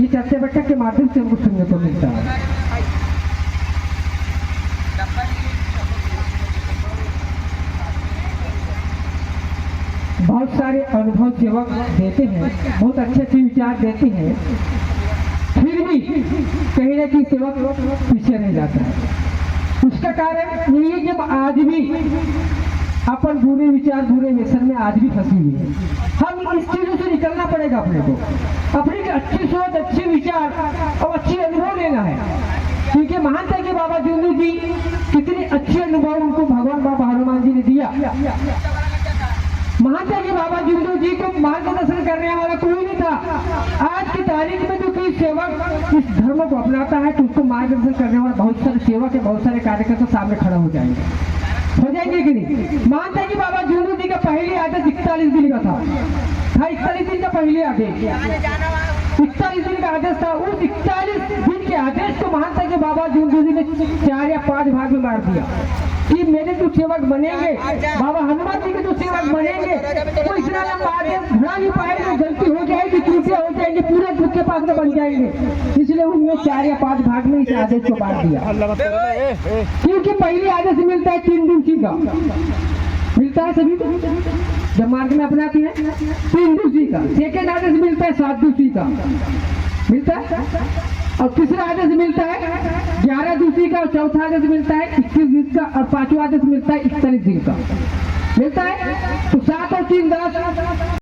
ये चर्चा बैठक के माध्यम से हमको सुनने को मिलता है। बहुत सारे अनुभव सेवक देते हैं, बहुत अच्छे अच्छे विचार देते हैं, फिर भी कहीं ना कहीं सेवक पीछे रह जाता है। उसका कारण ये है कि आज भी अपन बुरे विचार बुरे व्यसन में आज भी फंसी हुई है। हम इस चीजों से निकलना पड़ेगा अपने को, अपनी अच्छी सोच अच्छे विचार और अच्छे अनुभव लेना है। क्योंकि महानता के बाबा जुल्लू जी कितने अच्छे अनुभव उनको भगवान बाबा हनुमान जी ने दिया। महानता के बाबा जुल्लू जी को मार्गदर्शन करने वाला कोई नहीं था। आज की तारीख में जो कोई सेवक इस धर्म को अपनाता है तो उसको मार्गदर्शन करने वाला बहुत सारे सेवक है, बहुत सारे कार्यकर्ता सामने खड़ा हो जाएंगे कि नहीं। मानता कि बाबा जुल्लू जी का पहले आदेश 41 दिन का था 41 दिन का पहले आदेश 41 दिन का आदेश था। उस 41 दिन के आदेश को मानता कि बाबा जुल्लू जी ने 4 या 5 भाग में बांट दिया कि मेरे जो सेवक बनेंगे, बाबा हनुमान जी के जो सेवक बनेंगे, वो इतना लंबा आदेश घड़ा नहीं पाएंगे, गलती हो जाएगी, त्रुटियां हो जाएंगी, पूरे ग्रुप के पास में बन जाएंगे। इसलिए उन्होंने 4 या 5 भाग में इस आदेश को बांट दिया। क्योंकि पहले आदेश मिलता है 3 दिवसी का, मिलता है सभी को जब मार्ग में अपनाते हैं 3 दिवसी का। सेकेंड आदेश मिलता है 7 दिवसी का, मिलता है। और तीसरा आदेश मिलता है 11 दिवसी का, और चौथा आदेश मिलता है 21 दिन का, और 5वां आदेश मिलता है 41 दिन का, मिलता है। तो 7 और 3 10